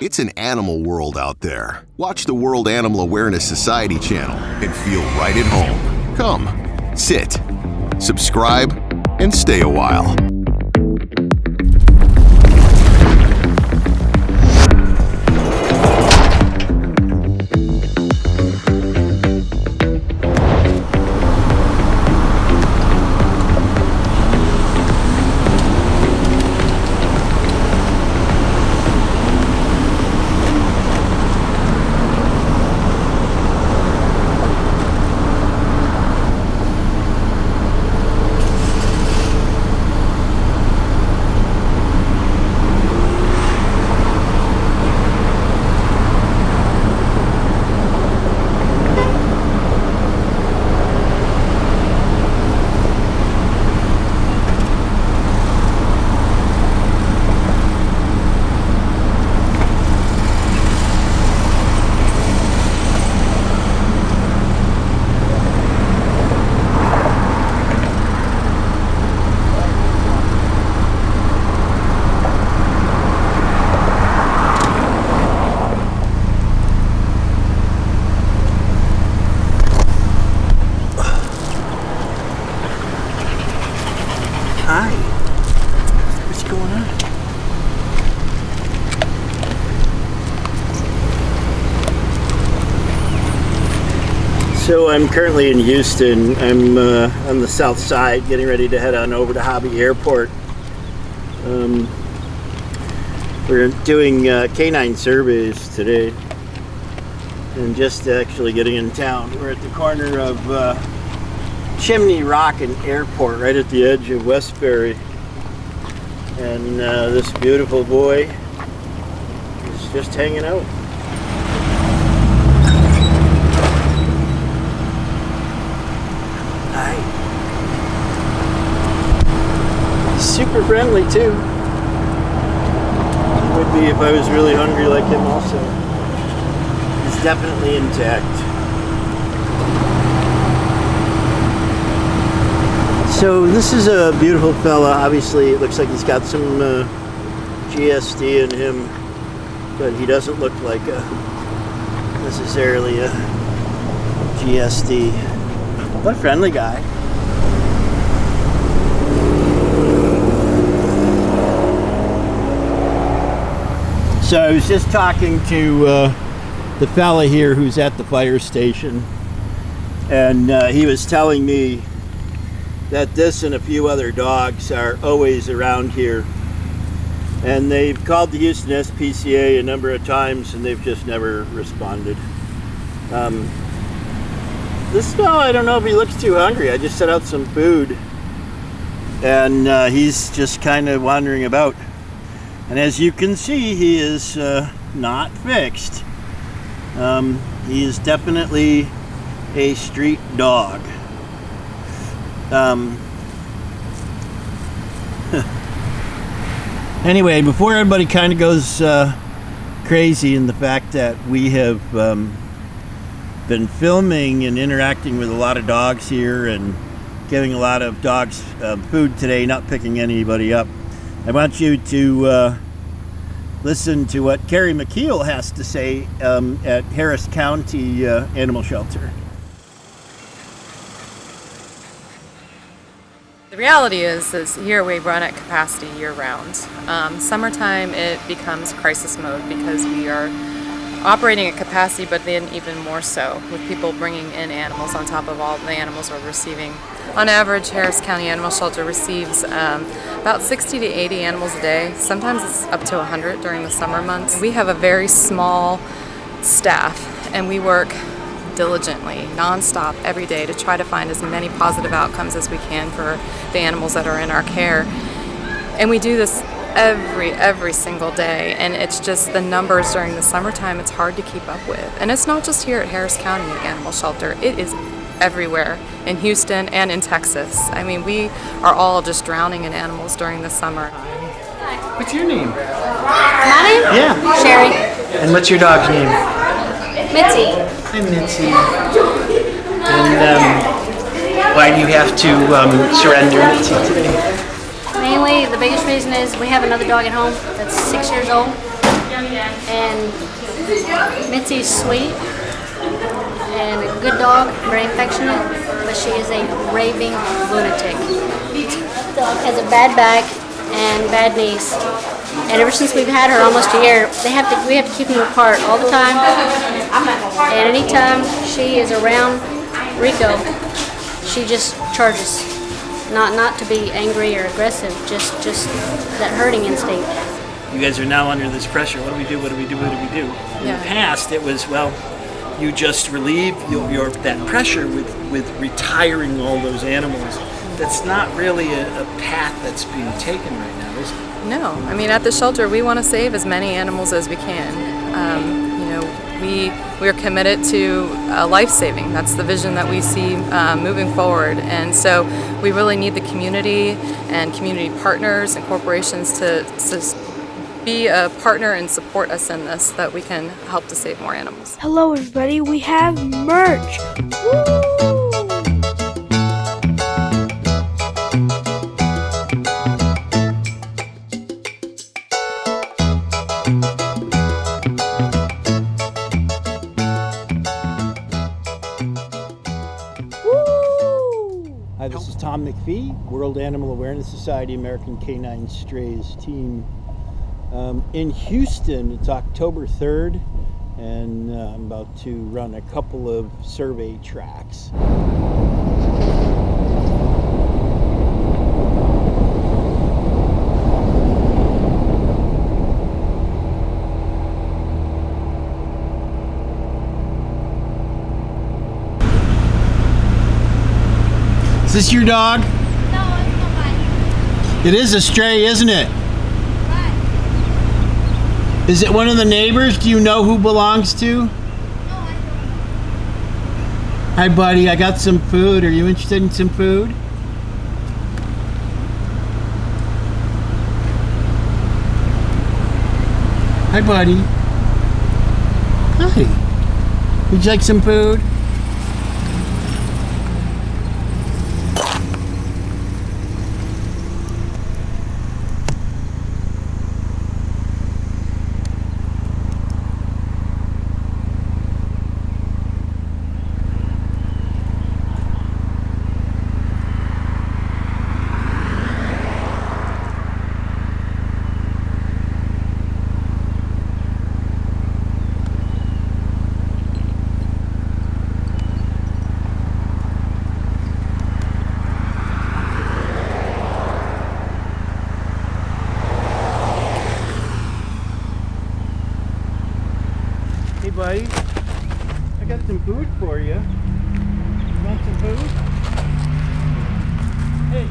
It's an animal world out there. Watch the World Animal Awareness Society channel and feel right at home. Come, sit, subscribe, and stay a while. Hi. What's going on? So I'm currently in Houston. I'm on the south side, getting ready to head on over to Hobby Airport. We're doing canine surveys today, and just actually getting in town. We're at the corner of Chimney Rock and Airport, right at the edge of Westbury, and this beautiful boy is just hanging out. Hi. He's super friendly too. He would be if I was really hungry like him also. He's definitely intact. So this is a beautiful fella. Obviously it looks like he's got some GSD in him, but he doesn't look like necessarily a GSD. What a friendly guy. So I was just talking to the fella here who's at the fire station, and he was telling me that this and a few other dogs are always around here, and they've called the Houston SPCA a number of times and they've just never responded. This fellow, I don't know if he looks too hungry. I just set out some food and he's just kind of wandering about, and as you can see, he is not fixed. He is definitely a street dog. Anyway, before everybody kind of goes crazy in the fact that we have been filming and interacting with a lot of dogs here and giving a lot of dogs food today, not picking anybody up, I want you to listen to what Kerry McKeel has to say at Harris County Animal Shelter. The reality is here we run at capacity year-round. Summertime it becomes crisis mode because we are operating at capacity, but then even more so with people bringing in animals on top of all the animals we're receiving. On average, Harris County Animal Shelter receives about 60 to 80 animals a day. Sometimes it's up to 100 during the summer months. We have a very small staff, and we work diligently, non-stop, every day to try to find as many positive outcomes as we can for the animals that are in our care. And we do this every single day, and it's just the numbers during the summertime, it's hard to keep up with. And it's not just here at Harris County Animal Shelter, it is everywhere in Houston and in Texas. I mean, we are all just drowning in animals during the summer. Hi. What's your name? My name? Yeah. Sherry. And what's your dog's name? Mitzi. Hi, Mitzi. And why do you have to surrender Mitzi today? Mainly, the biggest reason is we have another dog at home that's 6 years old, And Mitzi's sweet and a good dog, very affectionate, but she is a raving lunatic. The dog has a bad back and bad knees. And ever since we've had her almost a year, we have to keep them apart all the time. And anytime she is around Rico, she just charges. Not to be angry or aggressive, just that herding instinct. You guys are now under this pressure. What do we do? What do we do? What do we do? In the past, it was, well, you just relieve that pressure with retiring all those animals. That's not really a path that's being taken right now, is it? No, I mean, at the shelter, we want to save as many animals as we can. We are committed to life saving. That's the vision that we see moving forward, and so we really need the community and community partners and corporations to be a partner and support us in this, so that we can help to save more animals. Hello everybody, we have merch! Woo! Hi, this is Tom McPhee, World Animal Awareness Society, American Canine Strays team. In Houston, it's October 3rd, and I'm about to run a couple of survey tracks. Is this your dog? No, it's not mine. It is a stray, isn't it? Right. Is it one of the neighbors? Do you know who belongs to? No, I don't know. Hi, buddy. I got some food. Are you interested in some food? Hi, buddy. Hi. Would you like some food? Hey, buddy. I got some food for you. Want some food? Hey.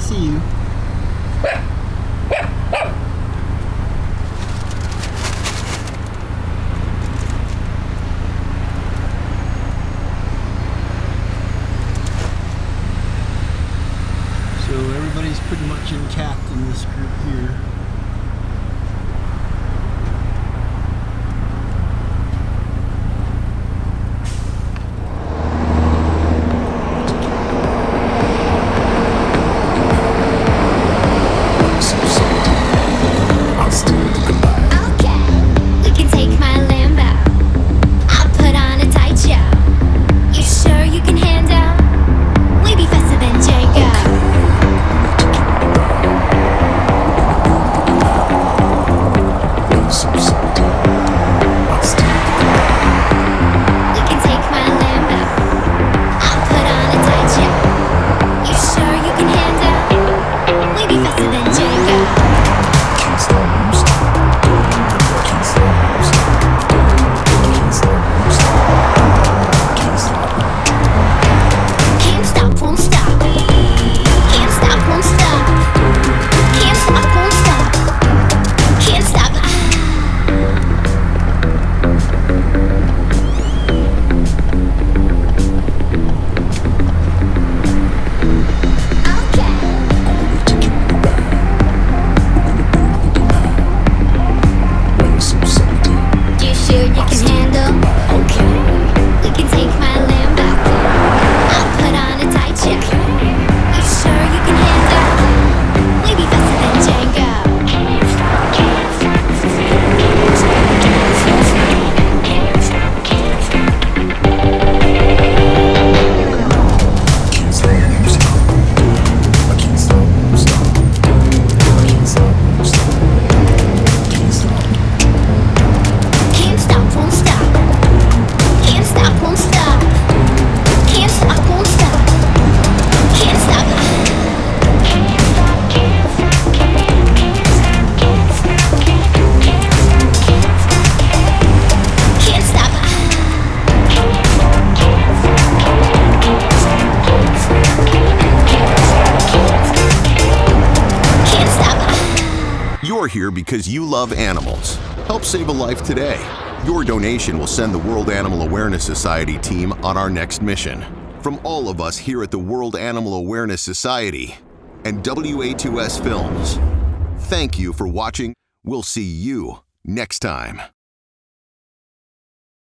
See you. So everybody Christian captain this group here. You're here because you love animals. Help save a life today. Your donation will send the World Animal Awareness Society team on our next mission. From all of us here at the World Animal Awareness Society and WA2S Films, thank you for watching. We'll see you next time.